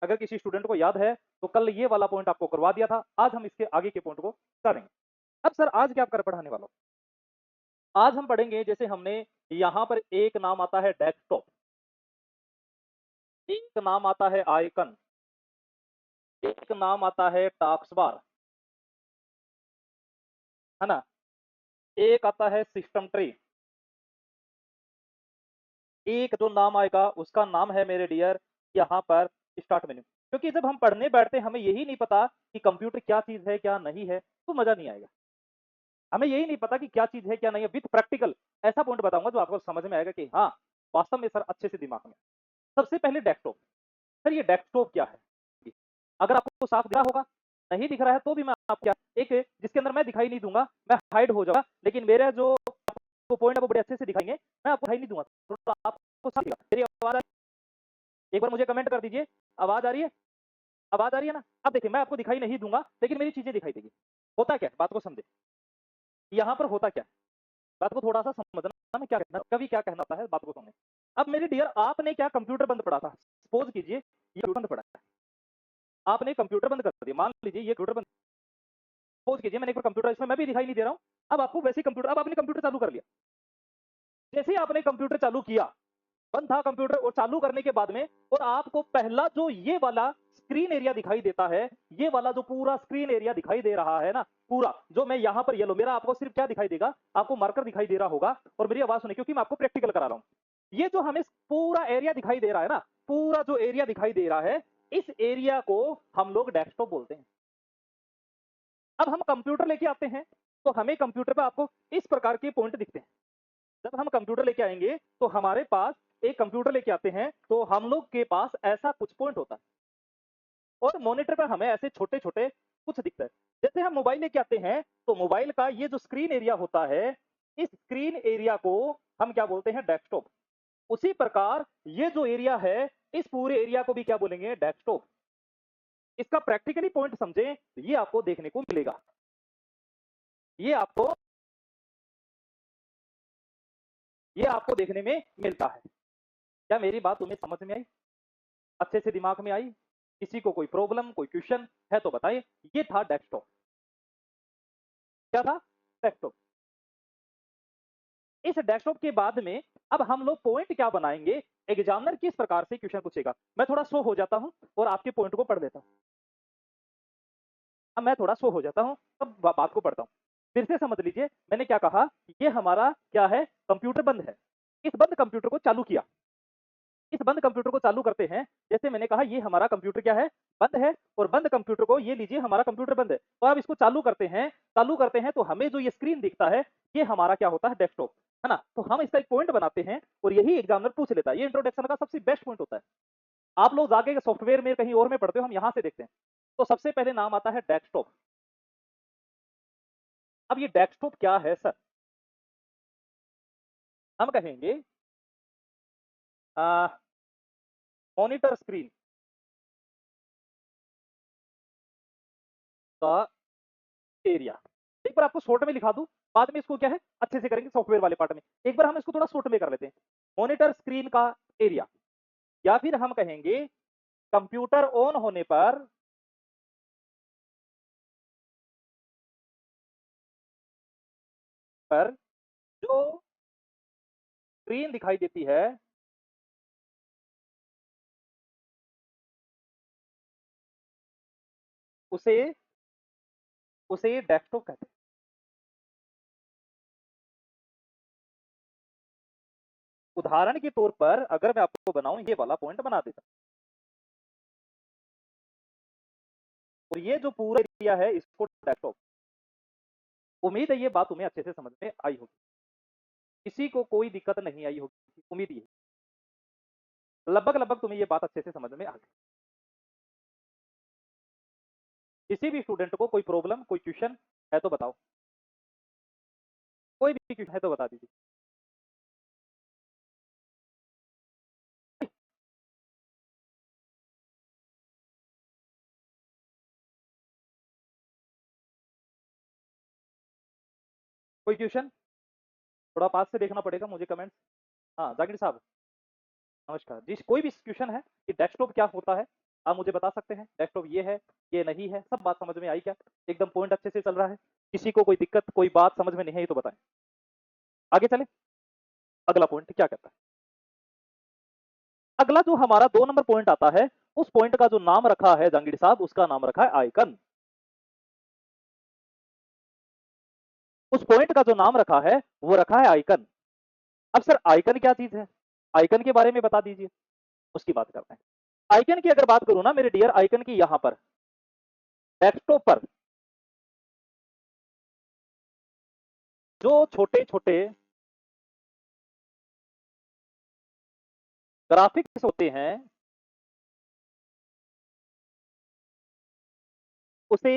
अगर किसी स्टूडेंट को याद है तो कल ये वाला पॉइंट आपको करवा दिया था, आज हम इसके आगे के पॉइंट को करेंगे। अब सर आज क्या कर पढ़ाने वाला हूं? आज हम पढ़ेंगे, जैसे हमने यहां पर एक नाम आता है डेस्कटॉप, एक नाम आता है आइकन, एक नाम आता है टास्क बार, है ना, एक आता है सिस्टम ट्री, एक जो नाम आएगा उसका नाम है मेरे डियर यहाँ पर स्टार्ट मेन्यू। क्योंकि जब हम पढ़ने बैठते हैं हमें यही नहीं पता कि कंप्यूटर क्या चीज है क्या नहीं है, तो मजा नहीं आएगा। हमें यही नहीं पता कि क्या चीज है क्या नहीं है, विथ प्रैक्टिकल ऐसा पॉइंट बताऊंगा जो आपको समझ में आएगा कि हाँ वास्तव में सर अच्छे से दिमाग में। सबसे पहले डेस्कटॉप। सर ये डेस्कटॉप क्या है? अगर आपको साफ दिख रहा होगा, नहीं दिख रहा है तो भी मैं आपको क्या एक जिसके अंदर मैं दिखाई नहीं दूंगा, मैं हाइड हो जाऊंगा, लेकिन मेरे जो आपको पॉइंट है वो बड़े अच्छे से दिखाएंगे, मैं आपको दिखाई नहीं दूंगा, तो आपको साफ दिखेगा। मेरी आवाज एक बार मुझे कमेंट कर दीजिए, आवाज आ रही है? आवाज आ रही है ना? अब देखिए मैं आपको दिखाई नहीं दूंगा लेकिन मेरी चीजें दिखाई देगी। होता क्या, बात को समझे, यहाँ पर होता क्या, बात को थोड़ा सा समझना, मैं क्या कहना कभी क्या कहना होता है, बात को सुनने। अब मेरे डियर आपने क्या कंप्यूटर बंद पड़ा था, सपोज कीजिए ये बंद पड़ा है, आपने कंप्यूटर बंद कर दिया, मान लीजिए ये कंप्यूटर बंद, सपोज कीजिए मैंने एक बार कंप्यूटर, इसमें मैं भी दिखाई नहीं दे रहा हूँ। अब आपको वैसे कंप्यूटर, अब आपने कंप्यूटर चालू कर लिया, जैसे ही आपने कंप्यूटर चालू किया, बंद था कंप्यूटर और चालू करने के बाद में, और आपको पहला जो ये वाला स्क्रीन एरिया दिखाई देता है, ये वाला जो पूरा स्क्रीन एरिया दिखाई दे रहा है ना, पूरा जो मैं यहां पर येलो, मेरा आपको सिर्फ क्या दिखाई देगा, आपको मार्कर दिखाई दे रहा होगा। और मेरी आवाज सुने क्योंकि मैं आपको प्रैक्टिकल करा रहा हूं। ये जो हमें पूरा एरिया दिखाई दे रहा है ना, पूरा जो एरिया दिखाई दे रहा है, इस एरिया को हम लोग डेस्कटॉप बोलते हैं। अब हम कंप्यूटर लेके आते हैं तो हमें कंप्यूटर पे आपको इस प्रकार के पॉइंट दिखते हैं। जब हम कंप्यूटर लेके आएंगे तो हमारे पास एक कंप्यूटर लेके आते हैं तो हम लोग के पास ऐसा कुछ पॉइंट होता है, और मॉनिटर पर हमें ऐसे छोटे छोटे कुछ दिखता है। जैसे हम मोबाइल लेके आते हैं तो मोबाइल का ये जो स्क्रीन एरिया होता है, इस स्क्रीन एरिया को हम क्या बोलते हैं, डेस्कटॉप। उसी प्रकार ये जो एरिया है, इस पूरे एरिया को भी क्या बोलेंगे, डेस्कटॉप। इसका प्रैक्टिकली पॉइंट समझे, ये आपको देखने को मिलेगा, ये आपको देखने में मिलता है। क्या मेरी बात तुम्हें समझ में आई, अच्छे से दिमाग में आई? किसी को कोई प्रॉब्लम कोई क्वेश्चन है तो बताइए। ये था डेस्कटॉप, क्या था, डेस्कटॉप। इस डेस्कटॉप के बाद में अब हम लोग पॉइंट क्या बनाएंगे, एग्जामिनर किस प्रकार से क्वेश्चन पूछेगा। मैं थोड़ा स्लो हो जाता हूं और आपके पॉइंट को पढ़ देता हूं। अब मैं थोड़ा स्लो हो जाता हूं, अब बात को पढ़ता हूं। फिर से समझ लीजिए मैंने क्या कहा, ये हमारा क्या है, कंप्यूटर बंद है। इस बंद कंप्यूटर को चालू किया, इस बंद कंप्यूटर को चालू करते हैं। जैसे मैंने कहा ये हमारा कंप्यूटर क्या है, बंद है, और बंद कंप्यूटर को ये लीजिए हमारा कंप्यूटर बंद है, तो आप इसको चालू करते हैं, चालू करते हैं तो हमें जो ये स्क्रीन दिखता है, ये हमारा क्या होता है, डेस्कटॉप, है ना। तो हम इसका एक पॉइंट बनाते हैं और यही एग्जामिनर पूछ लेता है। ये इंट्रोडक्शन का सबसे बेस्ट पॉइंट होता है। आप लोग जाके सॉफ्टवेयर में कहीं और में पढ़ते हो, हम यहां से देखते हैं। तो सबसे पहले नाम आता है डेस्कटॉप। अब ये डेस्कटॉप क्या है सर, हम कहेंगे मॉनिटर स्क्रीन का एरिया। एक बार आपको शॉर्ट में लिखा दूं, बाद में इसको क्या है अच्छे से करेंगे सॉफ्टवेयर वाले पार्ट में। एक बार हम इसको थोड़ा शॉर्ट में कर लेते हैं, मॉनिटर स्क्रीन का एरिया, या फिर हम कहेंगे कंप्यूटर ऑन होने पर जो स्क्रीन दिखाई देती है, उसे उसे डेस्कटॉप कहते हैं। उदाहरण के तौर पर अगर मैं आपको बनाऊं, ये वाला पॉइंट बना देता और ये जो पूरा एरिया है इसको डेस्कटॉप। उम्मीद है ये बात तुम्हें अच्छे से समझ में आई होगी, किसी को कोई दिक्कत नहीं आई होगी, उम्मीद ये लगभग लगभग तुम्हें ये बात अच्छे से समझ में आ गई। किसी भी स्टूडेंट को कोई प्रॉब्लम कोई क्वेश्चन है तो बताओ, कोई भी क्वेश्चन है तो बता दीजिए। कोई क्वेश्चन, थोड़ा पास से देखना पड़ेगा मुझे कमेंट्स। हाँ जाकिर साहब, नमस्कार जी, कोई भी क्वेश्चन है कि डेस्कटॉप क्या होता है, आप मुझे बता सकते हैं? डेस्कटॉप ये नहीं है, सब बात समझ में आई क्या? एकदम पॉइंट अच्छे से चल रहा है? किसी को कोई दिक्कत, कोई बात समझ में नहीं आई तो बताएँ। आगे चलें? अगला पॉइंट क्या कहता है? अगला जो हमारा 2 नंबर पॉइंट आता है, उस पॉइंट का जो नाम रखा है जहांगीर साहब, उसका नाम रखा है आइकन। उस पॉइंट का जो नाम रखा है, वो रखा है आइकन। अब सर आइकन क्या चीज़ है? आइकन के बारे में बता दीजिए, उसकी बात करते हैं। आइकन की अगर बात करूँ ना मेरे डियर, आइकन की यहाँ पर, डेस्कटॉप पर जो छोटे-छोटे ग्राफिक्स होते हैं, उसे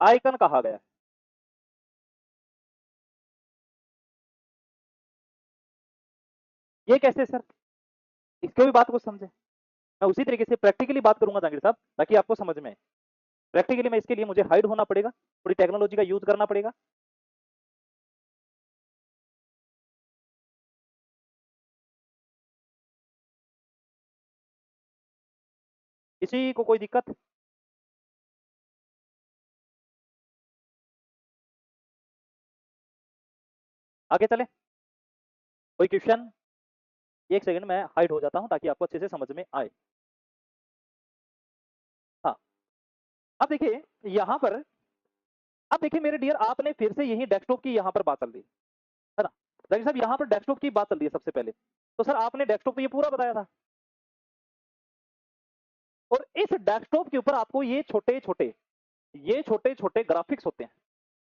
आइकन कहा गया है। ये कैसे सर? इसकी भी बात को समझें। मैं उसी तरीके से प्रैक्टिकली बात करूंगा जहांगीर साहब, ताकि आपको समझ में आए। प्रैक्टिकली मैं इसके लिए मुझे हाइड होना पड़ेगा, थोड़ी टेक्नोलॉजी का यूज करना पड़ेगा। किसी को कोई दिक्कत? आगे चले? कोई क्वेश्चन? एक सेकंड मैं हाइड हो जाता हूं ताकि आपको अच्छे से समझ में आए। हाँ, अब देखिए यहां पर, अब देखिए मेरे डियर, आपने फिर से यही डेस्कटॉप की यहां पर बात चल दी है ना? जाकिर साहब यहां पर डेस्कटॉप की बात चल रही है सबसे पहले, तो सर आपने डेस्कटॉप पे ये पूरा बताया था, और इस डेस्कटॉप के ऊपर आपको ये छोटे छोटे ग्राफिक्स होते हैं,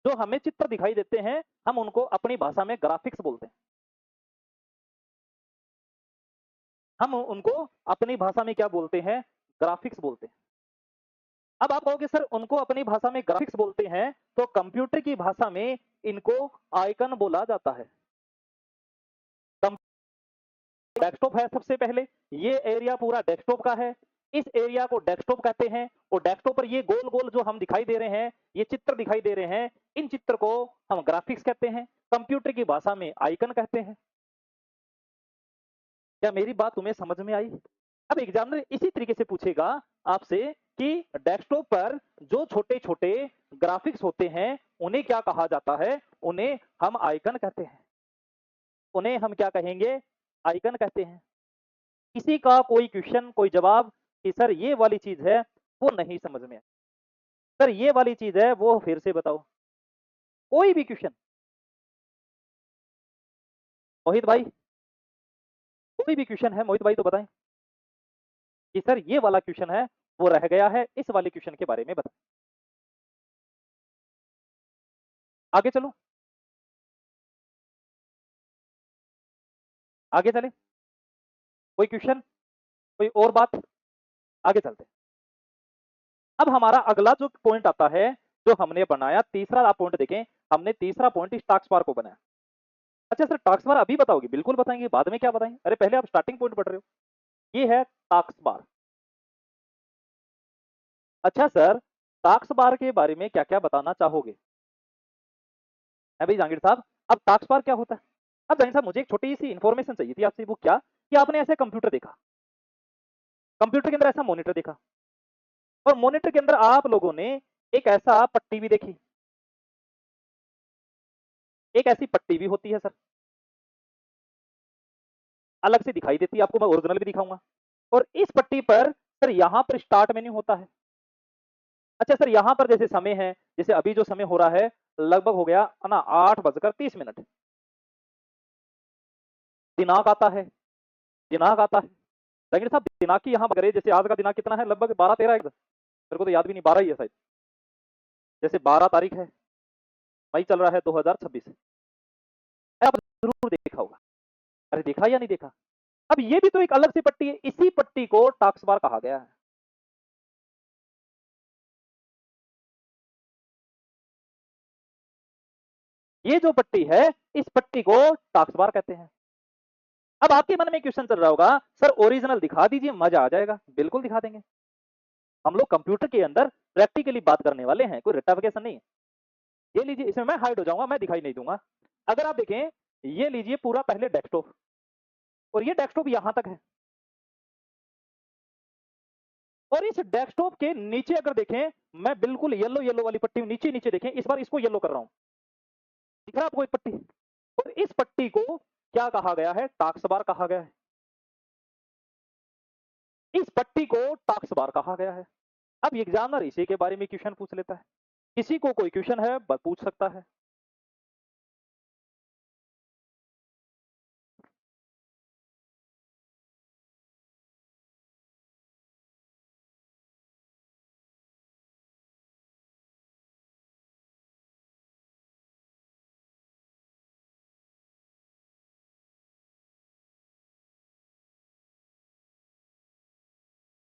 जो हमें चित्र दिखाई देते हैं, हम उनको अपनी भाषा में ग्राफिक्स बोलते हैं। हम उनको अपनी भाषा में क्या बोलते हैं? ग्राफिक्स बोलते हैं। अब आप कहोगे सर उनको अपनी भाषा में ग्राफिक्स बोलते हैं, तो कंप्यूटर की भाषा में इनको आइकन बोला जाता है। डेस्कटॉप है सबसे पहले, ये एरिया पूरा डेस्कटॉप का है, इस एरिया को डेस्कटॉप कहते हैं, और डेस्कटॉप पर ये गोल गोल जो हम दिखाई दे रहे हैं, ये चित्र दिखाई दे रहे हैं, इन चित्र को हम ग्राफिक्स कहते हैं, कंप्यूटर की भाषा में आइकन कहते हैं। क्या मेरी बात तुम्हें समझ में आई? अब एग्जामिनर इसी तरीके से पूछेगा आपसे कि डेस्कटॉप पर जो छोटे छोटे ग्राफिक्स होते हैं, उन्हें क्या कहा जाता है? उन्हें हम आइकन कहते हैं। उन्हें हम क्या कहेंगे? आइकन कहते हैं। किसी का कोई क्वेश्चन, कोई जवाब कि सर ये वाली चीज है वो नहीं समझ में, सर ये वाली चीज है वो फिर से बताओ, कोई भी क्वेश्चन? मोहित भाई, कोई भी क्वेश्चन है मोहित भाई तो बताएं कि सर ये वाला क्वेश्चन है वो रह गया है, इस वाले क्वेश्चन के बारे में बताएं। आगे चलो, आगे चले, कोई क्वेश्चन, कोई और बात? आगे चलते। अब हमारा अगला जो पॉइंट आता है, जो हमने बनाया तीसरा, आप पॉइंट देखें, हमने तीसरा पॉइंट इस टास्क बार को बनाया। अच्छा सर टास्क बार अभी बताओगे? बिल्कुल बताएंगे, बाद में क्या बताएंगे? अरे पहले आप स्टार्टिंग पॉइंट पढ़ रहे हो, ये है टास्क बार। अच्छा सर टास्क बार के बारे में क्या क्या बताना चाहोगे? है भाई जहांगीर साहब, अब टास्क बार क्या होता है? अब जहांगीर साहब मुझे एक छोटी सी इंफॉर्मेशन चाहिए थी आपसे, वो क्या कि आपने ऐसे कंप्यूटर देखा, कंप्यूटर के अंदर ऐसा मॉनिटर देखा, और मॉनिटर के अंदर आप लोगों ने एक ऐसा पट्टी भी देखी, एक ऐसी पट्टी भी होती है सर, अलग से दिखाई देती है आपको, मैं ओरिजिनल भी दिखाऊंगा, और इस पट्टी पर सर यहां पर स्टार्ट मेन्यू होता है। अच्छा सर यहां पर जैसे समय है, जैसे अभी जो समय हो रहा है लगभग हो गया ना 8:30, दिनांक आता है, दिनांक आता है, लेकिन साहब दिनांक की यहाँ करें, जैसे आज का दिनांक कितना है? लगभग 12-13 मेरे को तो याद भी नहीं, 12 ही है शायद, जैसे 12 तारीख है, मई चल रहा है 2026, आप जरूर देखा होगा। अरे देखा या नहीं देखा? अब ये भी तो एक अलग सी पट्टी है, इसी पट्टी को टास्क बार कहा गया है। ये जो पट्टी है, इस पट्टी को टास्क बार कहते हैं। अब आपके मन में क्वेश्चन चल रहा होगा, सर ओरिजिनल दिखा दीजिए, मजा आ जाएगा। बिल्कुल दिखा देंगे, हम लोग कंप्यूटर के अंदर प्रैक्टिकली बात करने वाले हैं, कोई रट्टाफिकेशन नहीं है। ये लीजिए, इसमें मैं हाइड हो जाऊंगा, मैं दिखाई नहीं दूंगा। अगर आप देखें, ये लीजिए पूरा पहले डेस्कटॉप, और ये डेस्कटॉप यहां तक है। और इस डेस्कटॉप के नीचे अगर देखें, मैं बिल्कुल येलो येलो वाली पट्टी नीचे नीचे देखें, इस बार इसको येलो कर रहा हूं, दिख रहा है आपको एक पट्टी। और इस पट्टी को क्या कहा गया है? टास्क बार कहा गया है। इस पट्टी को टास्क बार कहा गया है। अब एग्जामिनर इसी के बारे में क्वेश्चन पूछ लेता है। किसी को कोई क्वेश्चन है पूछ सकता है।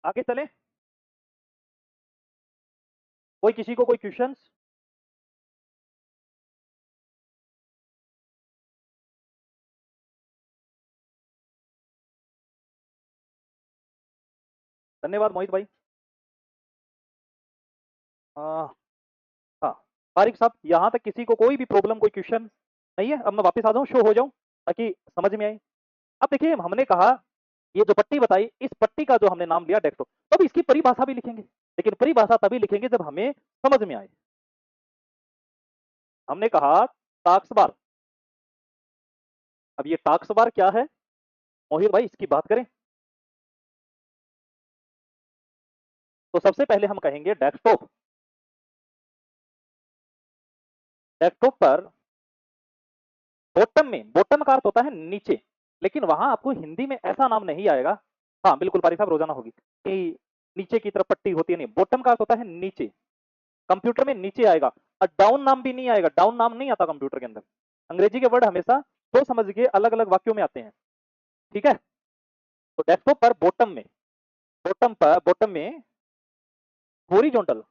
आगे चले, कोई किसी को कोई क्वेश्चन? धन्यवाद मोहित भाई। हाँ, तारिक साहब, यहाँ तक किसी को कोई भी प्रॉब्लम, कोई क्वेश्चन नहीं है? अब मैं वापस आ जाऊँ, शो हो जाऊँ, ताकि समझ में आए। अब देखिए, हमने कहा ये जो पट्टी बताई, इस पट्टी का जो हमने नाम लिया डेस्कटॉप, तो अब इसकी परिभाषा भी लिखेंगे, लेकिन परिभाषा तभी लिखेंगे जब हमें समझ में आए। हमने कहा टास्क बार। अब ये टास्क बार क्या है मोहित भाई, इसकी बात करें तो सबसे पहले हम कहेंगे डेस्कटॉप। डेस्कटॉप पर बॉटम में, बॉटम का अर्थ होता है नीचे, लेकिन वहां आपको हिंदी में ऐसा नाम नहीं आएगा। हाँ बिल्कुल पारी साहब, रोजाना होगी कि नीचे की तरफ पट्टी होती है, नहीं, बॉटम का अर्थ होता है नीचे। कंप्यूटर में नीचे आएगा, और डाउन नाम भी नहीं आएगा, डाउन नाम नहीं आता कंप्यूटर के अंदर। अंग्रेजी के वर्ड हमेशा सोच समझ के अलग अलग वाक्यों में आते हैं, ठीक है? तो डेस्कटॉप पर बॉटम में, बॉटम में हॉरिजॉन्टल,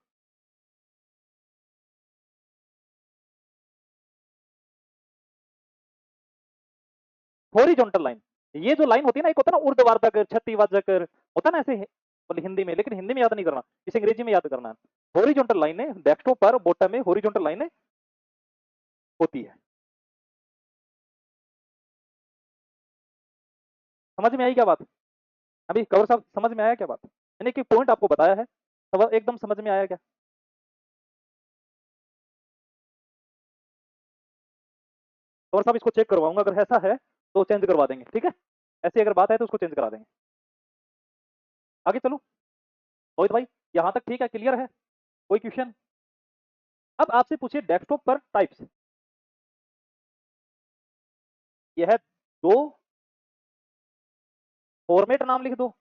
हॉरिजॉन्टल लाइन, ये जो लाइन होती है ना, एक होता है ना ऊर्ध्वाधर, क्षतिवाचक, होता है ना ऐसे, बोले हिंदी में, लेकिन हिंदी में याद नहीं करना, इसे अंग्रेजी में याद करना है। हॉरिजॉन्टल लाइनें डेस्कटॉप पर बॉटम में हॉरिजॉन्टल लाइनें होती है। समझ में आई क्या बात? अभी कवर साहब समझ में आया क्या बात? मैंने एक पॉइंट आपको बताया है, तो एकदम समझ में आया क्या? कवर साहब इसको चेक करवाऊंगा, अगर ऐसा है तो चेंज करवा देंगे, ठीक है? ऐसी अगर बात है तो उसको चेंज करा देंगे। आगे चलो रोहित भाई, यहां तक ठीक है, क्लियर है? कोई क्वेश्चन? अब आपसे पूछिए डेस्कटॉप पर टाइप्स। यह है दो, फॉर्मेट नाम लिख दो,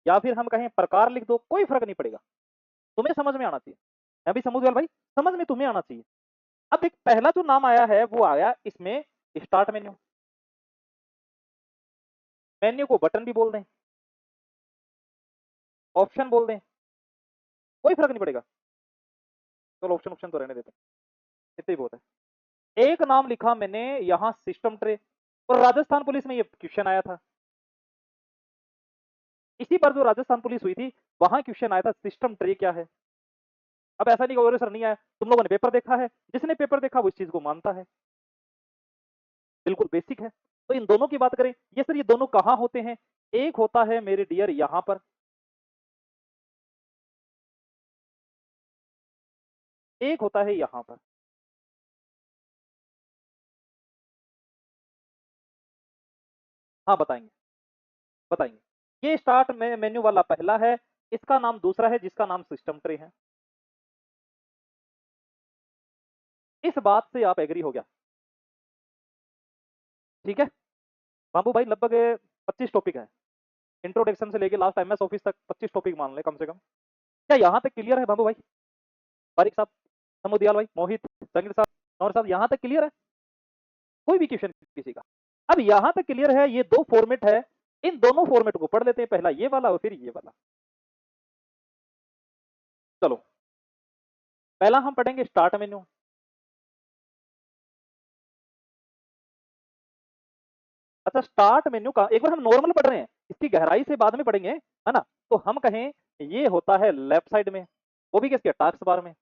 या फिर हम कहें प्रकार लिख दो, कोई फर्क नहीं पड़ेगा, तुम्हें समझ में आना चाहिए। मैं भी समझ गया भाई, समझ में तुम्हें आना चाहिए। अब एक पहला जो नाम आया है वो आया इसमें स्टार्ट मेन्यू। मेन्यू को बटन भी बोल दें, ऑप्शन बोल दें, कोई फर्क नहीं पड़ेगा। चलो ऑप्शन ऑप्शन तो रहने देते हैं, इतना ही बहुत है। एक नाम लिखा मैंने यहां सिस्टम ट्रे, और राजस्थान पुलिस में ये क्वेश्चन आया था। इसी पर जो राजस्थान पुलिस हुई थी, वहां क्वेश्चन आया था सिस्टम ट्रे क्या है। अब ऐसा नहीं कहोगे सर नहीं आया, तुम लोगों ने पेपर देखा है, जिसने पेपर देखा वो इस चीज को मानता है, बिल्कुल बेसिक है। तो इन दोनों की बात करें, ये सर ये दोनों कहां होते हैं? एक होता है मेरे डियर यहां पर, एक होता है यहां पर। हाँ बताएंगे, बताएंगे। ये स्टार्ट में मेन्यू वाला पहला है, इसका नाम दूसरा है जिसका नाम सिस्टम ट्रे है। इस बात से आप एग्री हो गया? ठीक है बाबू भाई, लगभग 25 टॉपिक है, इंट्रोडक्शन से लेके लास्ट एमएस ऑफिस तक 25 टॉपिक मान ले कम से कम। क्या यहाँ तक क्लियर है बाबू भाई, बारिक साहब, समुदियाल भाई, मोहित, संगिल साहब और साहब, यहाँ तक क्लियर है? कोई भी क्वेश्चन किसी का? अब यहाँ तक क्लियर है, ये दो फॉर्मेट है, इन दोनों फॉर्मेट को पढ़ लेते हैं, पहला ये वाला और फिर ये वाला। चलो पहला हम पढ़ेंगे स्टार्ट मेन्यू। अच्छा, स्टार्ट मेन्यू का एक बार हम नॉर्मल पढ़ रहे हैं, इसकी गहराई से बाद में पढ़ेंगे, है ना? तो हम कहें ये होता है लेफ्ट साइड में, वो भी किसके? टास्क बार में।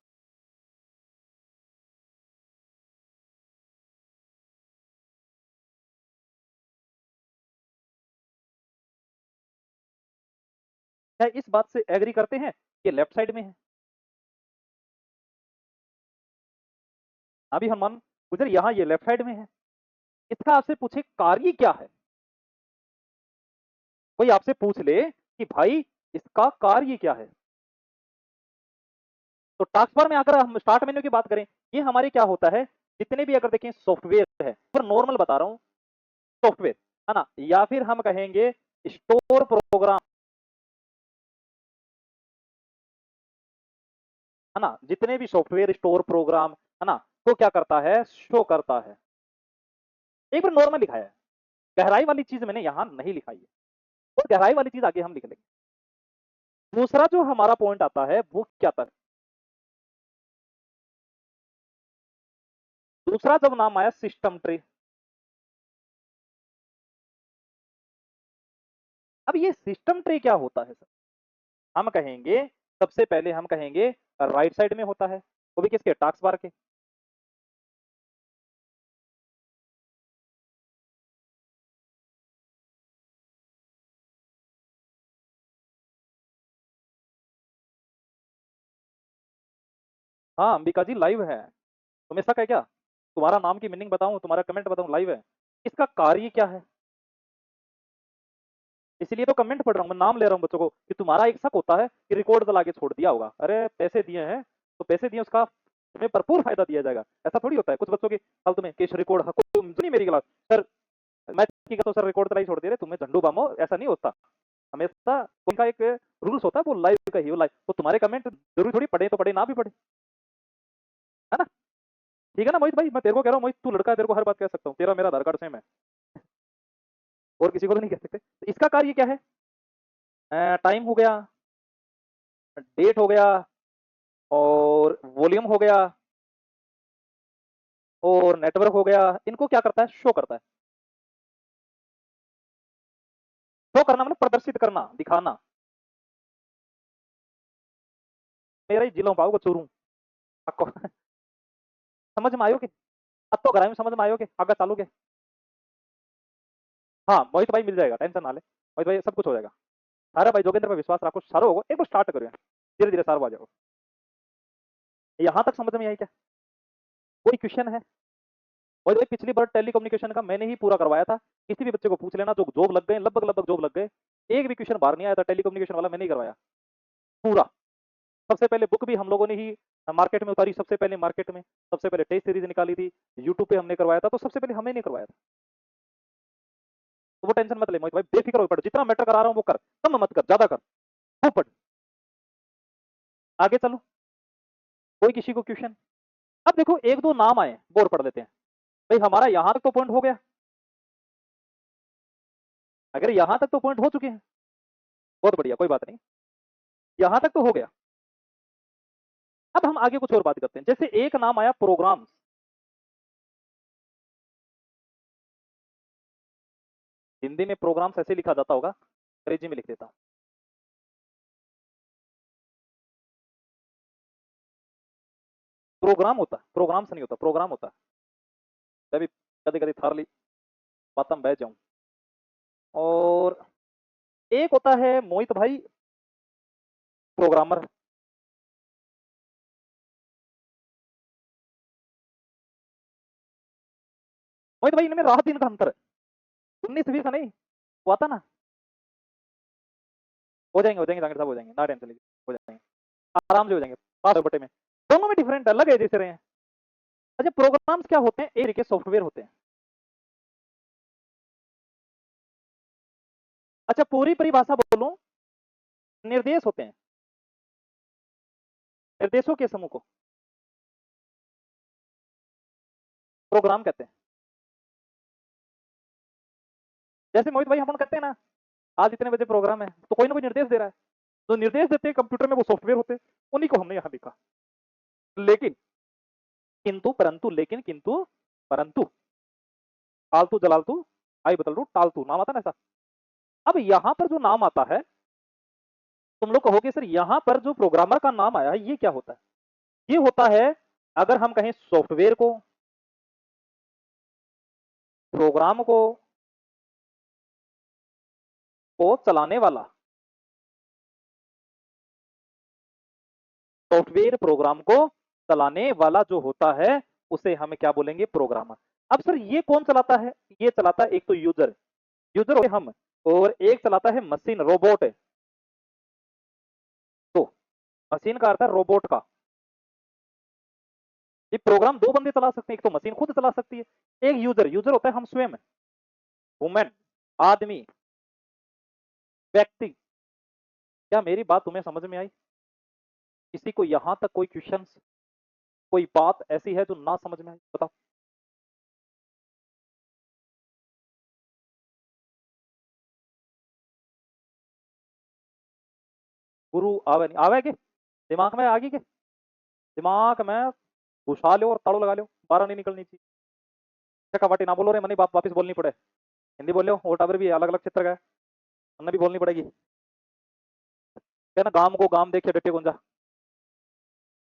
क्या इस बात से एग्री करते हैं कि लेफ्ट साइड में है? अभी हनुमान गुजर यहाँ ये लेफ्ट साइड में है। इसका आपसे पूछे कार्य क्या है? कोई आपसे पूछ ले कि भाई इसका कार्य क्या है? तो टास्क बार में आकर हम स्टार्ट मेन्यू की बात करें, ये हमारे क्या होता है, जितने भी अगर देखें सॉफ्टवेयर है, पर नॉर्मल बता रहा हूं, सॉफ्टवेयर है ना, या फिर हम कहेंगे स्टोर प्रोग्राम, है ना, जितने भी सॉफ्टवेयर स्टोर प्रोग्राम है ना, तो क्या करता है, शो करता है। एक बार नॉर्मल लिखा है, गहराई वाली चीज मैंने यहां नहीं लिखाई है, और गहराई वाली चीज आगे हम लिख लेंगे। दूसरा जो हमारा पॉइंट आता है वो क्या था, दूसरा जब नाम आया सिस्टम ट्री। अब ये सिस्टम ट्री क्या होता है सर? हम कहेंगे, सबसे पहले हम कहेंगे राइट साइड में होता है, वो भी किसके, टास्क बार के। हाँ अंबिका जी लाइव है, तुम्हें शक है क्या? तुम्हारा नाम की मीनिंग बताऊं, तुम्हारा कमेंट बताऊं, लाइव है। इसका कार्य क्या है? इसीलिए तो कमेंट पढ़ रहा हूं, मैं नाम ले रहा हूं बच्चों को, कि तुम्हारा एक शक होता है कि रिकॉर्ड चला के छोड़ दिया होगा, अरे पैसे दिए हैं तो पैसे दिए, उसका तुम्हें भरपूर फायदा दिया जाएगा। ऐसा थोड़ी होता है कुछ बच्चों की फालतू में कि रिकॉर्ड, तुम सुनी मेरी क्लास सर, मैं ठीक है तो सर रिकॉर्ड चला ही छोड़ दे रहे, तुम्हें झंडू बामो, ऐसा नहीं होता। हमेशा उनका एक रूल्स होता है, वो लाइव का ही, वो लाइव, तो तुम्हारे कमेंट जरूरी थोड़ी पढ़े तो पढ़े, ना भी पढ़े, है ना? ठीक है ना मोहित भाई, मैं तेरे को कह रहा हूँ, मोहित तू लड़का है, तेरे को हर बात कह सकता हूँ, तेरा मेरा आधार कार्ड सेम है, और किसी को तो नहीं कह सकते। तो इसका कार्य क्या है, टाइम हो गया, डेट हो गया, और वॉल्यूम हो गया, और नेटवर्क हो गया, इनको क्या करता है, शो करता है। शो करना मतलब प्रदर्शित करना, दिखाना। मेरा ही जिलों पाओ को चूरू आपको समझ में आयो के, अब तो ग्रामीण समझ में आयो के, आगे चालू के। हाँ मोहित भाई मिल जाएगा, टेंशन ना ले, मोहित भाई सब कुछ हो जाएगा। सारा भाई जोगेंद्र पर विश्वास रखो, सारो होगा, एक बार स्टार्ट करो, धीरे धीरे सारो आ जाओ। यहाँ तक समझ में आई क्या? कोई क्वेश्चन है? और भाई पिछली बार टेलीकम्युनिकेशन का मैंने ही पूरा करवाया था, किसी भी बच्चे को पूछ लेना, जो जॉब लग गए, लगभग लगभग जॉब लग गए, एक भी क्वेश्चन बाहर नहीं आया था, टेलीकम्युनिकेशन वाला मैंने ही करवाया पूरा। सबसे पहले बुक भी हम लोगों ने ही मार्केट में उतारी, सबसे पहले मार्केट में, सबसे पहले टेस्ट सीरीज निकाली थी, यूट्यूब पे हमने करवाया था, तो सबसे पहले हमें नहीं करवाया था। तो वो टेंशन मत ले मोहित भाई, बेफिक्र हो पढ़, जितना मैटर करा रहा हूँ वो कर, कम मत कर, ज्यादा कर, खूब पढ़। आगे चलो, कोई किसी को क्वेश्चन? अब देखो एक दो नाम आए, बोर पढ़ लेते हैं। भाई हमारा यहां तक तो पॉइंट हो गया, अगर यहां तक तो पॉइंट हो चुके हैं, बहुत बढ़िया, कोई बात नहीं, यहां तक तो हो गया। अब हम आगे कुछ और बात करते हैं, जैसे एक नाम आया प्रोग्राम्स। हिंदी में प्रोग्राम्स ऐसे लिखा जाता होगा, अंग्रेजी में लिख देता हूं, प्रोग्राम होता है, प्रोग्राम्स नहीं होता, प्रोग्राम होता है। मैं भी कभी कभी थारली बात में बह जाऊं। और एक होता है मोहित भाई प्रोग्रामर। मोहित भाई इनमें रात दिन का अंतर है, 19-20 का नहीं, वो आता ना, हो जाएंगे जांगिर साहब, हो जाएंगे, ना टेंशन लीजिए, हो जाएंगे, आराम से हो जाएंगे, पास बटे में। दोनों में डिफरेंट अलग है जैसे रहे हैं। अच्छा प्रोग्राम्स क्या होते हैं, एक तरीके सॉफ्टवेयर होते हैं। अच्छा पूरी परिभाषा बोलूं, निर्देश होते हैं, निर्देशों के समूह को प्रोग्राम कहते हैं। जैसे मोहित भाई हम कहते हैं ना, आज इतने बजे प्रोग्राम है, तो कोई ना कोई निर्देश दे रहा है, जो निर्देश देते हैं कंप्यूटर में वो सॉफ्टवेयर होते हैं, उन्हीं को हमने यहाँ लिखा। लेकिन किंतु परंतु, लेकिन किंतु परंतु, आलतू जलालतू आई बदलू टालतू, नाम आता ना ऐसा। अब यहां पर जो नाम आता है, तुम लोग कहोगे सर यहां पर जो प्रोग्रामर का नाम आया है ये क्या होता है? ये होता है, अगर हम कहें सॉफ्टवेयर को, प्रोग्राम को चलाने वाला, सॉफ्टवेयर प्रोग्राम को चलाने वाला जो होता है उसे हम क्या बोलेंगे, प्रोग्रामर। अब सर ये कौन चलाता है, ये चलाता है एक तो यूजर, यूजर होते हम, और एक चलाता है मशीन, रोबोट है। तो मशीन का अर्थ है रोबोट का। ये प्रोग्राम दो बंदे चला सकते हैं, एक तो मशीन खुद चला सकती है, एक यूजर, यूजर होता है हम स्वयं, वुमेन, आदमी, व्यक्ति। क्या मेरी बात तुम्हें समझ में आई? किसी को यहां तक कोई क्वेश्चन, कोई बात ऐसी है जो ना समझ में आई, बताओ। गुरु आवे नहीं आवे के दिमाग में आ गई के, दिमाग में घुसा लो और ताड़ो लगा लो, बारह नहीं निकलनी चाहिए। कवाटी ना बोलो रे, मनी बात वापस बोलनी पड़े, हिंदी बोलो, वो टावर भी अलग अलग चित्र का है, हमने भी बोलनी पड़ेगी। क्या ना, गांव को गांव देखे बेटे गुंजा,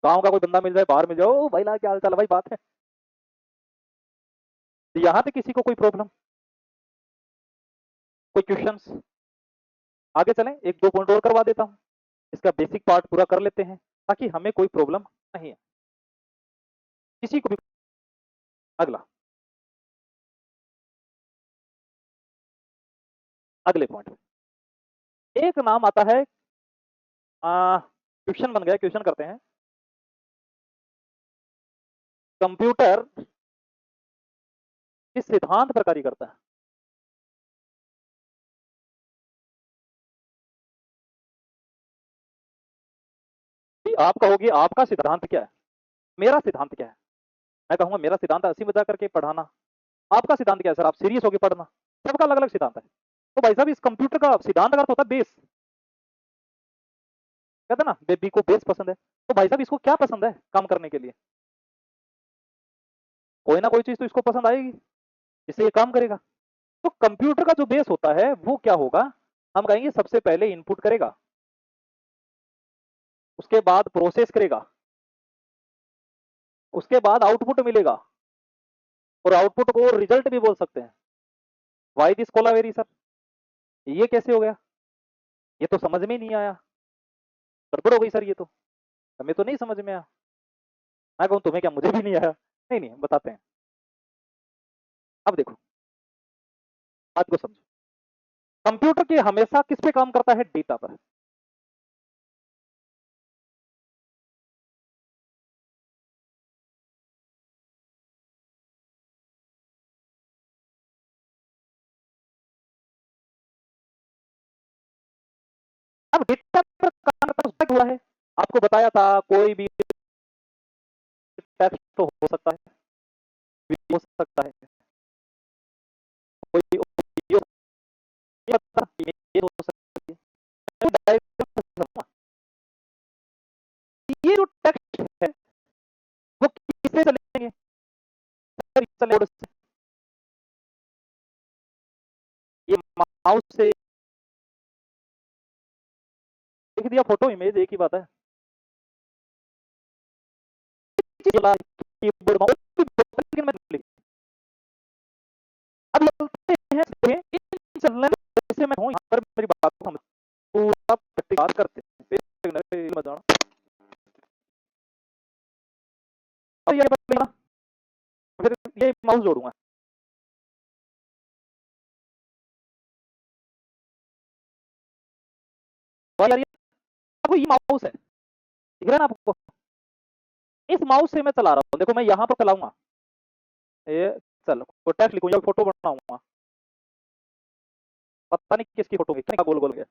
गांव का कोई बंदा मिल जाए, बाहर मिल जाओ, "ओ भाई ला क्या हाल चाल है भाई", बात है। यहाँ पे किसी को कोई प्रॉब्लम, कोई क्वेश्चन? आगे चलें, एक दो पॉइंट और करवा देता हूँ, इसका बेसिक पार्ट पूरा कर लेते हैं ताकि हमें कोई प्रॉब्लम नहीं है किसी को भी। अगला, अगले पॉइंट, एक नाम आता है, क्वेश्चन बन गया, क्वेश्चन करते हैं। कंप्यूटर किस सिद्धांत पर कार्य करता है? आप कहोगे आपका सिद्धांत क्या है, मेरा सिद्धांत क्या है? मैं कहूंगा मेरा सिद्धांत हंसी मजाक करके पढ़ाना। आपका सिद्धांत क्या है सर, आप सीरियस होकर पढ़ना। सबका अलग अलग सिद्धांत है। तो भाई साहब, इस कंप्यूटर का सिद्धांत का अर्थ होता है बेस, कहते हैं ना बेबी को बेस पसंद है। तो भाई साहब, इसको क्या पसंद है काम करने के लिए? कोई ना कोई चीज तो इसको पसंद आएगी, इससे ये काम करेगा। तो कंप्यूटर का जो बेस होता है वो क्या होगा, हम कहेंगे सबसे पहले इनपुट करेगा, उसके बाद प्रोसेस करेगा, उसके बाद आउटपुट मिलेगा, और आउटपुट को रिजल्ट भी बोल सकते हैं। वाई दिस कोलावेरी सर, ये कैसे हो गया? ये तो समझ में ही नहीं आया, गड़बड़ हो गई सर, ये तो हमें तो नहीं समझ में आया। मैं कहूँ तुम्हें क्या, मुझे भी नहीं आया। नहीं नहीं, बताते हैं। अब देखो, बात को समझो। कंप्यूटर की हमेशा किस पे काम करता है, डेटा पर। अब डेटा पर काम करता हुआ है, आपको बताया था, कोई भी टेक्स्ट तो हो सकता है, वीडियो हो सकता है, कोई ऑडियो हो सकती है, तो डायरेक्ट ये जो टेक्स्ट है वो किससे चलेंगे सर, ये माउस से लिख दिया, फोटो इमेज एक ही बात है। कीबोर्ड माउस लेकिन मैं अब चलते हैं, चलने जैसे मैं हूँ यहाँ पर, मेरी बात को हम पूरा प्रतिकार करते हैं, मत जाना। और ये बदलेगा, फिर ये माउस जोड़ूंगा। यार ये आपको ये माउस है, दिख रहा है ना आपको? इस माउस से मैं चला रहा हूँ, देखो मैं यहाँ पर चलाऊंगा, ये चल कोई टेक्स्ट लिखूँ या फोटो बनाऊंगा, पता नहीं किसकी फोटो कितने का गोल गोल गया।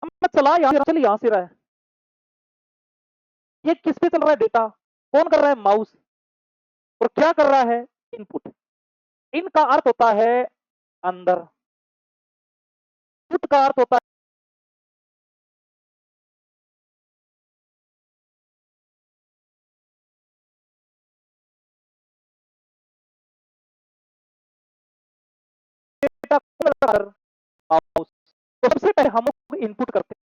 अब मैं चला यहाँ से, चल यहाँ से रहा है, ये किस पे चल रहा है, डेटा कौन कर रहा है, माउस। और क्या कर रहा है, इनपुट। इनका अर्थ होता है अंदर, पुट का अर्थ होता है डेटा, माउस। तो सबसे पहले हम इनपुट करते